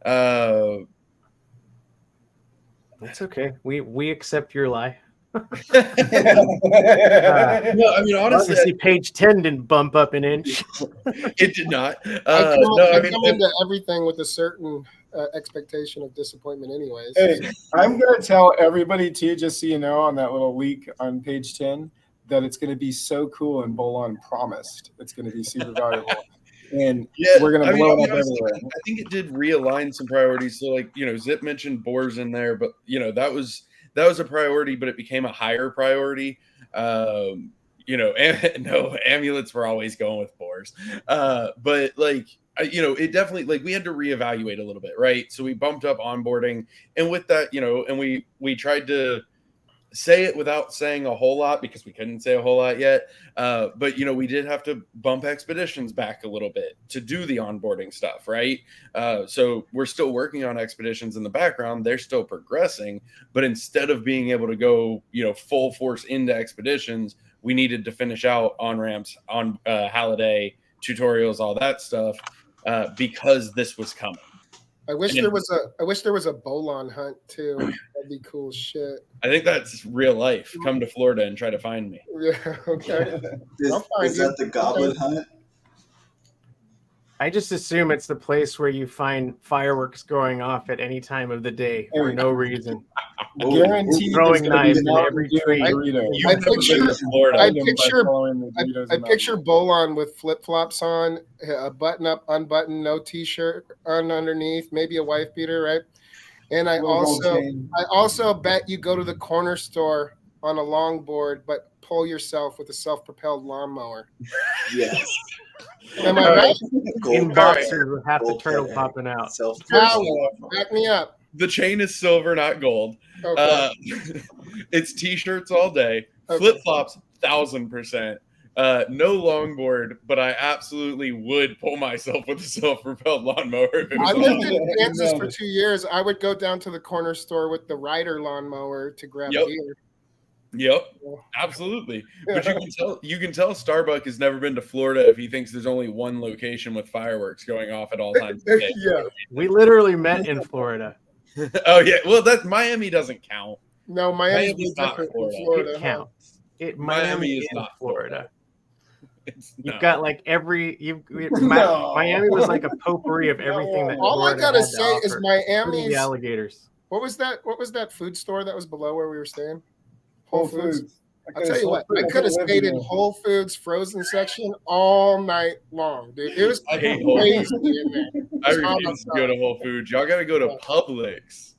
It's okay. We accept your lie. No, I mean, honestly, see page 10 didn't bump up an inch. It did not. I come into everything with a certain expectation of disappointment anyways. Hey, I'm going to tell everybody too, just so you know, on that little leak on page 10, that it's going to be so cool, and Bolon promised it's going to be super valuable. And we're going to blow it up everywhere. I think it did realign some priorities. So Zip mentioned boars in there, but that was a priority, but it became a higher priority. No, amulets were always going with boars. But it definitely, we had to reevaluate a little bit, right? So we bumped up onboarding, and with that, and we tried to say it without saying a whole lot because we couldn't say a whole lot yet. But we did have to bump expeditions back a little bit to do the onboarding stuff, right? So we're still working on expeditions in the background. They're still progressing, but instead of being able to go, full force into expeditions, we needed to finish out on ramps, on Halliday, tutorials, all that stuff, because this was coming. I wish there was a Bolon hunt too. That'd be cool shit. I think that's real life. Come to Florida and try to find me. Yeah, okay. Is that the goblin hunt? I just assume it's the place where you find fireworks going off at any time of the day for no reason. Guaranteed throwing knives in every tree. I picture Bolon with flip-flops on, a button-up, unbuttoned, no t-shirt on underneath, maybe a wife beater, right? And I also bet you go to the corner store on a longboard, but pull yourself with a self-propelled lawnmower. Yes. Am I right? In boxers with half the turtle popping out. Back me up. The chain is silver, not gold. Okay. It's t-shirts all day. Okay. Flip-flops, 1,000%. No longboard, but I absolutely would pull myself with a self-propelled lawnmower. I lived in Kansas for 2 years. I would go down to the corner store with the Ryder lawnmower to grab beer. Yep, absolutely. But you can tell Starbuck has never been to Florida if he thinks there's only one location with fireworks going off at all times. Yeah, we literally met in Florida. Oh yeah, well that Miami doesn't count. No, Miami's not Florida. It counts. Miami is not Florida. You've got Miami was like a potpourri of everything that. All I gotta say is Miami's the alligators. What was that food store that was below where we were staying? Whole Foods. I'll tell you what, I could have stayed in Whole Foods frozen section all night long, dude. It was crazy in there. I refuse to go to Whole Foods. Y'all got to go to Publix.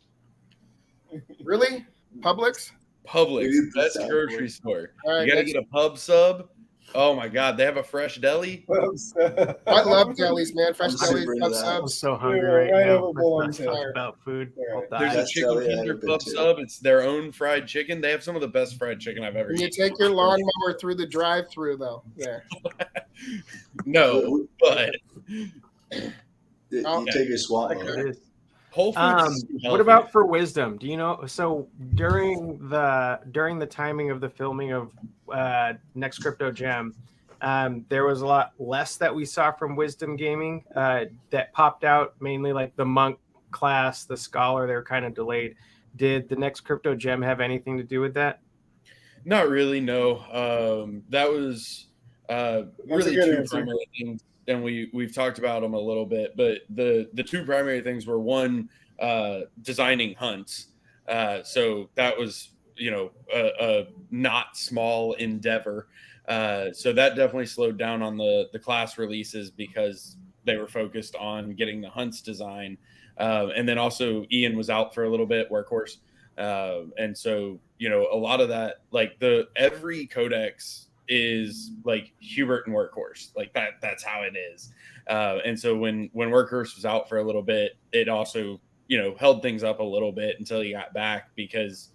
Really? Publix? Publix, best grocery store. Right, you got to get a pub sub. Oh my God, they have a fresh deli. I love delis, man. Fresh delis, super club into that. I'm subs. so hungry right now. over Let's Bolon's not talk head. about food. Right. I'll die. There's a Best chicken deli I've tender ever been club to. sub. It's their own fried chicken. They have some of the best fried chicken I've ever Can you eaten. take your lawnmower through the drive-through though? There. No, but You take your swamp Like it mower. is. Whole Foods is too What healthy. about for wisdom? Do you know? So during the timing of the filming of Next Crypto Gem, there was a lot less that we saw from Wisdom Gaming that popped out, mainly like the monk class, the scholar. They were kind of delayed. Did the Next Crypto Gem have anything to do with that? Not really, no. That was really good two answer. primary things, and we've talked about them a little bit. But the two primary things were one, designing hunts. So that was a not small endeavor. So that definitely slowed down on the class releases because they were focused on getting the hunts design. And then also Ian was out for a little bit, workhorse. And so, a lot of that, like every codex is like Hubert and workhorse, like that's how it is. And so when workhorse was out for a little bit, it also, held things up a little bit until he got back because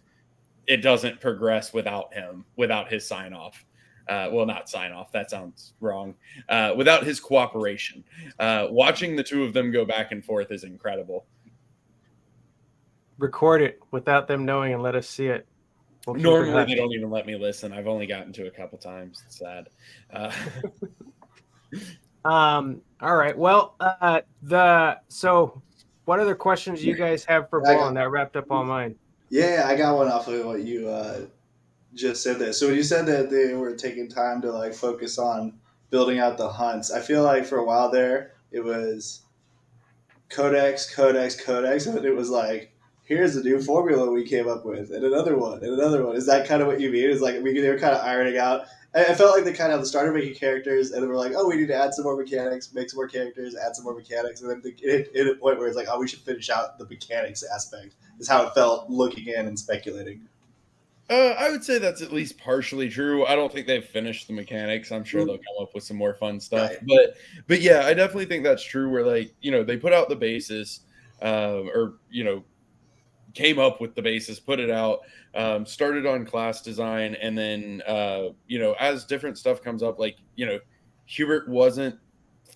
it doesn't progress without him, without his sign off. Well, not sign off. That sounds wrong. Without his cooperation, watching the two of them go back and forth is incredible. Record it without them knowing and let us see it. We'll keep it Normally, hush. they don't even let me listen. I've only gotten to a couple times. It's sad. All right. Well, so what other questions do you guys have for I Bolon? got- That wrapped up all mine. Yeah, I got one off of what you just said there. So when you said that they were taking time to like focus on building out the hunts, I feel like for a while there it was codex, and it was like, here's a new formula we came up with, and another one, and another one. Is that kind of what you mean? Is like they were kind of ironing out. I felt like they kind of started making characters, and then we're like, oh, we need to add some more mechanics, make some more characters, add some more mechanics, and then it hit a point where it's like, oh, we should finish out the mechanics aspect. Is how it felt looking in and speculating. I would say that's at least partially true. I don't think they've finished the mechanics. I'm sure they'll come up with some more fun stuff. Right. But yeah, I definitely think that's true. Where like they put out the basis, or came up with the basis, put it out, started on class design, and then as different stuff comes up, like Hubert wasn't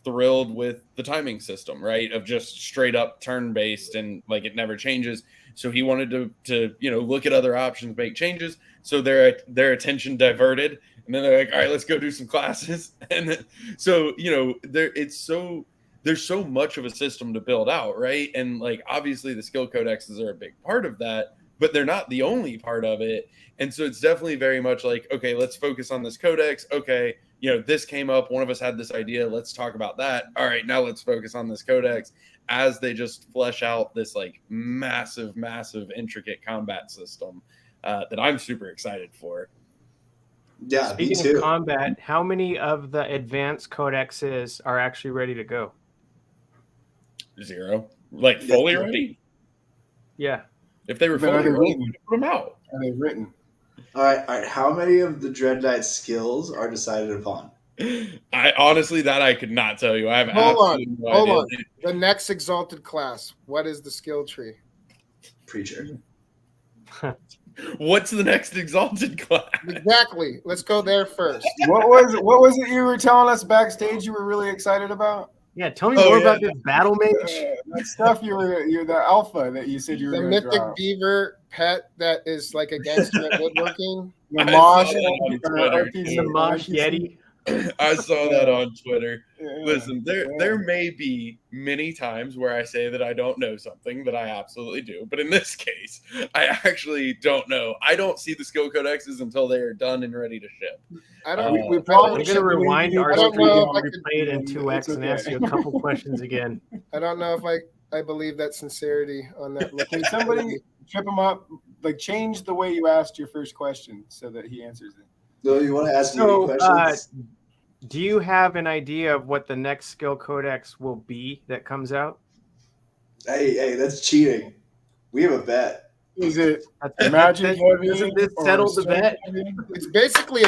thrilled with the timing system, right? Of just straight up turn based and like it never changes. So he wanted to look at other options, make changes. So their attention diverted, and then they're like, all right, let's go do some classes. And then, so there's so much of a system to build out, right? And like obviously the skill codexes are a big part of that, but they're not the only part of it. And so it's definitely very much like, okay, let's focus on this codex. Okay, this came up. One of us had this idea. Let's talk about that. All right, now let's focus on this codex as they just flesh out this like massive, intricate combat system that I'm super excited for. Yeah, Speaking of combat, how many of the advanced codexes are actually ready to go? 0. Like fully ready? Yeah. If they were fully ready, we'd put them out. Are they written? All right. How many of the Dread Knight skills are decided upon? I honestly, that I could not tell you. I have Hold no on. idea. The next exalted class. What is the skill tree? Preacher. What's the next exalted class? Exactly. Let's go there first. What was it you were telling us backstage you were really excited about? Yeah, tell me more about this battle mage. That stuff you're the alpha that you said you were The going to mythic drop. beaver pet that is like a gangster at woodworking. The I Mosh, saw that on Twitter. The Mosh Yeti. I saw that on Twitter. Yeah, Listen, there may be many times where I say that I don't know something that I absolutely do, but in this case, I actually don't know. I don't see the skill codexes until they are done and ready to ship. I don't. we I'm probably going to rewind our I don't stream know and if I could- replay it in 2x and ask you a couple questions again. I don't know if I believe that sincerity on that. Can somebody trip him up? Like change the way you asked your first question so that he answers it. No, you want to ask me So, any questions? do you have an idea of what the next skill codex will be that comes out? Hey, that's cheating. We have a bet. Is it That's magic heavy? Doesn't this or settle the strength bet? heavy? It's basically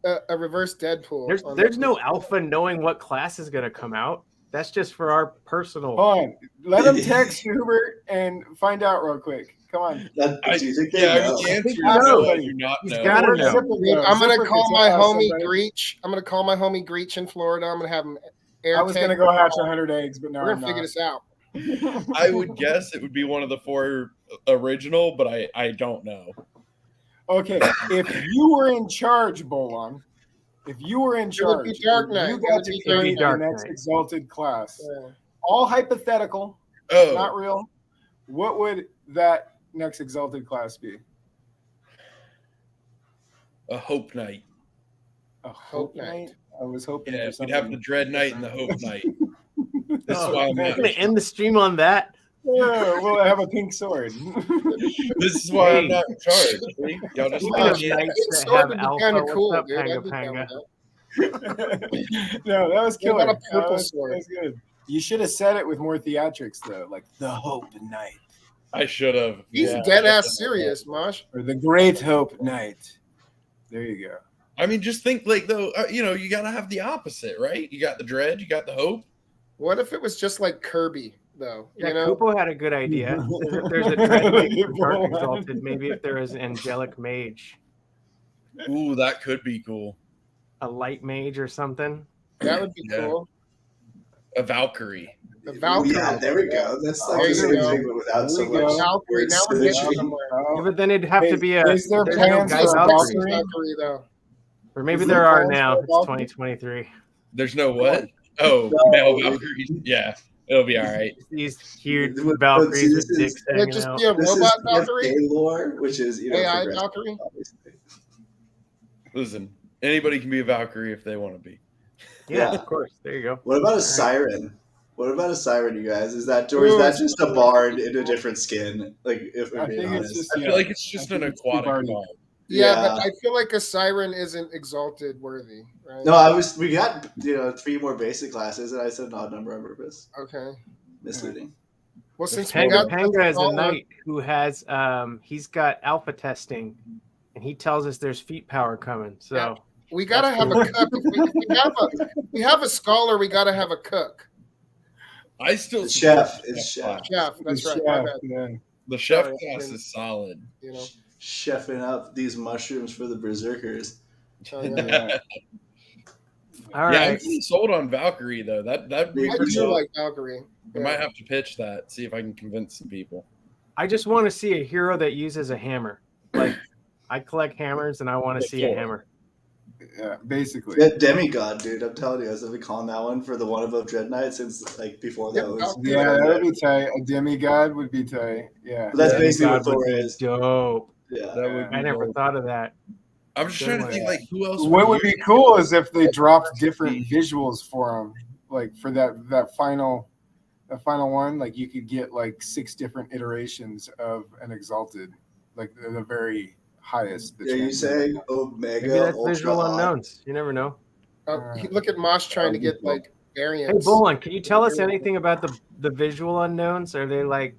a reverse Deadpool. There's no alpha knowing what class is going to come out. That's just for our personal. Hold on. Let him text Hubert and find out real quick. Come on. Do you think they Yeah, know? the answer is No. no. I do not He's know. gotta Where's know. Zipper go? I'm gonna Zipper call could my tell us homie somebody. Greach. I'm gonna call my homie Greach in Florida. I'm gonna have him air. I was gonna go hatch 100 eggs, but no, We're I'm gonna figure not. this out. I would guess it would be one of the 4 original, but I don't know. Okay, if you were in charge, Bolon, if you were in It would charge, be Dark and Knight. you It got would to be create the Dark next Knight. exalted class, Yeah. all hypothetical, Oh, not real. What would that next exalted class be? a Hope Knight. A Hope Knight? I was hoping Yeah, for we'd something. have the Dread Knight and the Hope Knight. This is Oh, why I'm We're not. going to end the stream on that. Yeah, well, I have a pink sword. This is why I'm not in charge. See? Y'all just Speaking of yeah. knights that Sword have would be alpha, kind of what's cool, up, dude. Panga I'd be down Panga? with that. No, that was What killer. about a purple that was, sword? That was good. You should have said it with more theatrics, though, like the Hope Knight I should have. He's yeah, dead I ass should've. serious, Mosh. or the Great Hope Knight. There you go. I mean, just think like though, you got to have the opposite, right? You got the Dread, you got the Hope. What if it was just like Kirby, though? Yeah, You know, Kupo had a good idea. If there's a Dread Knight Look at Dark Bolon. Exalted, maybe if there is an Angelic Mage, Ooh, that could be cool. a Light Mage or something. that would be Yeah. cool. A Valkyrie. The Valkyrie. Yeah, there we go. That's like There the you same go. thing, but without so There we much go. Valkyrie. weird Now we're getting symmetry. somewhere. Yeah, but then it'd have to be a. Is there there's plans no for guy a Valkyrie. Valkyrie? Valkyrie, though. Or maybe Is there there are plans now. for a It's Valkyrie? 2023. There's no what? Oh, male Valkyrie. Yeah, it'll be all right. These huge But Valkyries see, with this dicks is- Would it hanging just out. be a This is robot Valkyrie? PFK lore, which is AI progressive, Valkyrie? obviously. Listen, anybody can be a Valkyrie if they want to be. Yeah, Yeah. of course. There you go. What about a siren? What about a siren, you guys? Is that just a bard in a different skin? Like, if we're I being think it's honest. just I feel like it's just an aquatic Barty. bomb. Yeah, Yeah. but I feel like a siren isn't exalted worthy, right? No, we got 3 more basic classes, and I said an odd number on purpose. Okay. Misleading. Well, There's since we Panga got Panga is a all knight who has he's got alpha testing, and he tells us there's feet power coming. So Yeah. We gotta have a cook. If we have a scholar, we gotta have a cook. I still The support chef. the It's chef. class. Chef, that's The right. My chef, bad. yeah. The chef Sorry, class I is solid. You know. Chefing up these mushrooms for the berserkers. So, yeah. Yeah. all Yeah, I'm right. pretty sold on Valkyrie though. That'd be I I pretty do cool. like Valkyrie. I might have to pitch that, see if I can convince some people. I just want to see a hero that uses a hammer. Like I collect hammers, and I want to see a hammer. Yeah, basically. Yeah, demigod, dude. I'm telling you, I've been calling that one for the one above Dread Knight since like before that Yep, was. Valkyrie. Yeah, that would be tight. A demigod would be tight. Yeah. But that's Yeah, basically what God would Thor be is. dope. Yeah. That would be I never dope. thought of that. I'm just trying to think like who else. What would be use cool it? is if they dropped different visuals for them, like for that final one. Like you could get like 6 different iterations of an exalted, like the very highest. Yeah, you say Omega. Maybe that's Ultra visual Odd. unknowns. You never know. Look at Mosh trying to get like Hey, variants. Bolon, can you tell us anything about the visual unknowns? Are they like?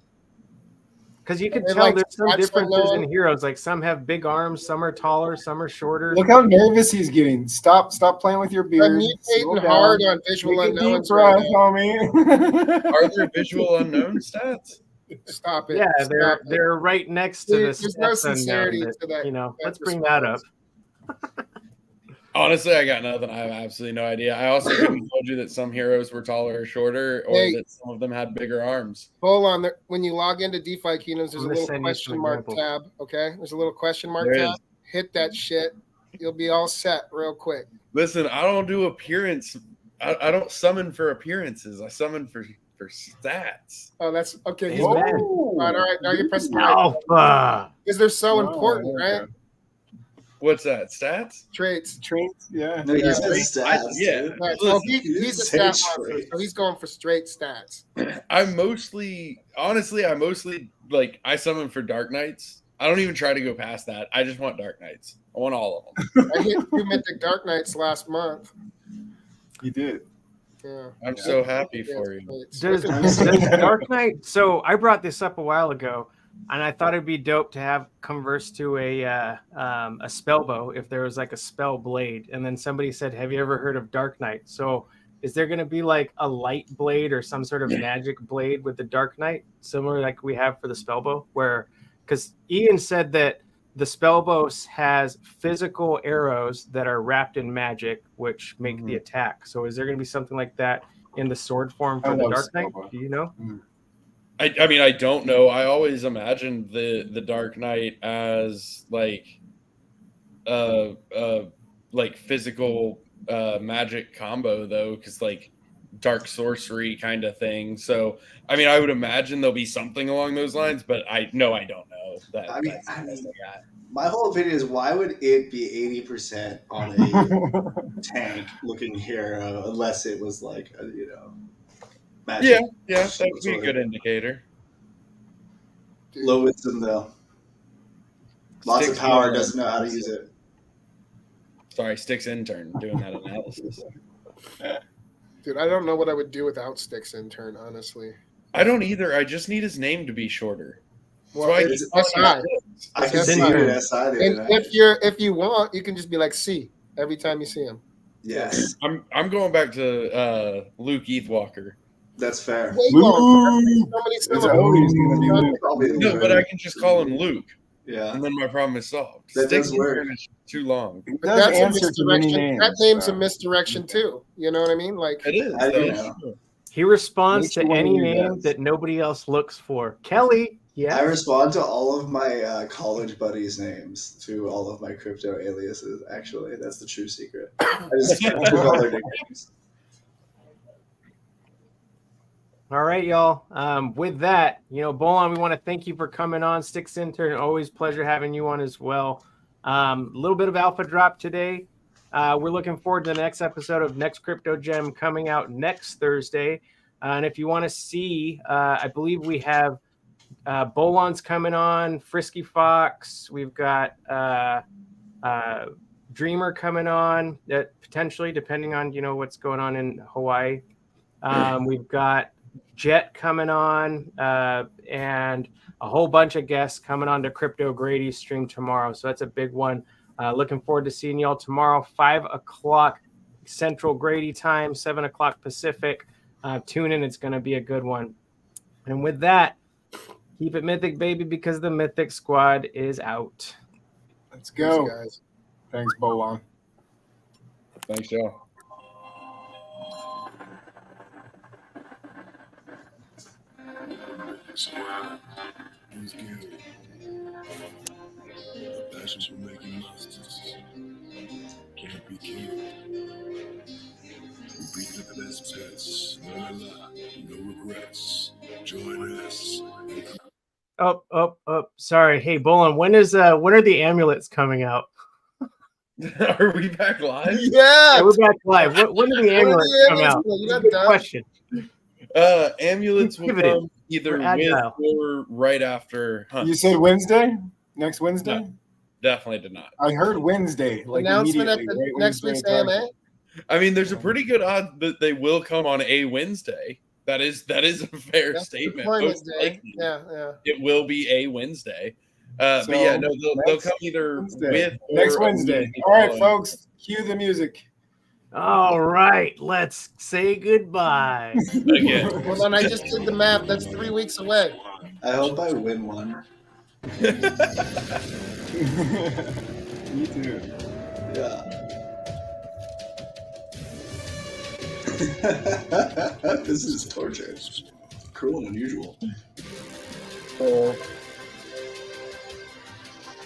Because you can Are they tell like there's some stats differences unknown? in heroes. Like some have big arms, some are taller, some are shorter. Look how nervous he's getting. Stop playing with your beard. I'm Slow mutating down. hard on visual Take a deep unknowns breath, right now. homie. Are there visual unknown stats? Stop it. Yeah, Stop it. they're right next to There's this. no S unknown sincerity that, to that. You know, that let's bring that up. response. Honestly, I got nothing. I have absolutely no idea. I also couldn't have told you that some heroes were taller or shorter, or Hey. that some of them had bigger arms. Hold on. When you log into DefiKingdoms, there's I'm a gonna little send you question some mark examples. tab. Okay, there's a little question mark There tab. is. Hit that shit. You'll be all set real quick. Listen, I don't do appearance. I don't summon for appearances. I summon for stats. Oh, that's okay. He's Amen. all right. Now you're pressing the right Alpha. because they're so Oh, important, there you right? go. What's that? Stats? Traits. Traits, yeah. No, you Yeah. said stats. Yeah. dude. Right. So You he's a say stat monster, traits. so he's going for straight stats. I mostly like I summon for Dark Knights. I don't even try to go past that. I just want Dark Knights. I want all of them. I hit 2 Mythic Dark Knights last month. You did. Yeah. I'm so happy for you. Traits. Does Look at this. Dark Knight? So I brought this up a while ago. And I thought it'd be dope to have converse to a spell bow if there was like a spell blade. And then somebody said, "Have you ever heard of Dark Knight?" So is there going to be like a light blade or some sort of magic blade with the Dark Knight, similar like we have for the spell bow? Where, because Ian said that the spell bow has physical arrows that are wrapped in magic, which make the attack. So is there going to be something like that in the sword form for the Dark Knight? Do you know? I mean, I don't know. I always imagined the Dark Knight as like physical magic combo though, because like dark sorcery kind of thing. So I mean, I would imagine there'll be something along those lines, but I don't know that. I mean, my whole opinion is, why would it be 80% on a tank looking hero unless it was like magic? Yeah, that would be a good indicator. Low wisdom though. Lots of power, doesn't know how to use it. Sorry, Sticks intern doing that analysis. Dude, I don't know what I would do without Sticks intern, honestly. I don't either. I just need his name to be shorter. Well, it's SI. I can see you in SI. And if you want, you can just be like C every time you see him. Yes. I'm going back to Luke Eathwalker. That's fair. Luke. No, but I can just call him Luke. Yeah. And then my problem is solved. That does work. Is too long. But that's a misdirection. That name's a misdirection too. You know what I mean? Like it is. He responds to any name that nobody else looks for. Kelly, yeah. I respond to all of my college buddies' names to all of my crypto aliases. Actually, that's the true secret. I just give all their nicknames. All right, y'all. With that, Bolon, we want to thank you for coming on. Sticks intern, always pleasure having you on as well. A little bit of alpha drop today. We're looking forward to the next episode of Next Crypto Gem coming out next Thursday. And if you want to see, I believe we have Bolon's coming on, Frisky Fox. We've got Dreamer coming on, potentially, depending on what's going on in Hawaii. We've got Jet coming on, and a whole bunch of guests coming on to Crypto Grady's stream tomorrow. So that's a big one. Looking forward to seeing y'all tomorrow, 5 o'clock Central Grady time, 7 o'clock Pacific. Tune in. It's going to be a good one. And with that, keep it mythic, baby, because the Mythic Squad is out. Let's go. Thanks, guys. Thanks, Bolon. Thanks, y'all. He's good. The passions for making monsters can't be killed. We breed the best pets, learn a lot, no regrets. Join us. Sorry. Hey, Bolon, when are the amulets coming out? Are we back live? Yeah, we're back live. When do the amulets come out? Good question. Amulets will come either with or right after Hunt. You said Wednesday? Next Wednesday? No, definitely did not. I heard Wednesday. Announcement at the next week's AMA? I mean, there's a pretty good odds that they will come on a Wednesday. That is a fair statement. Yeah. It will be a Wednesday. But yeah, no, they'll come either with or next Wednesday. All right, folks, cue the music. All right, let's say goodbye. Again. Hold on, I just did the math. That's 3 weeks away. I hope I win one. Me too. Yeah. This is torture. Cruel and unusual.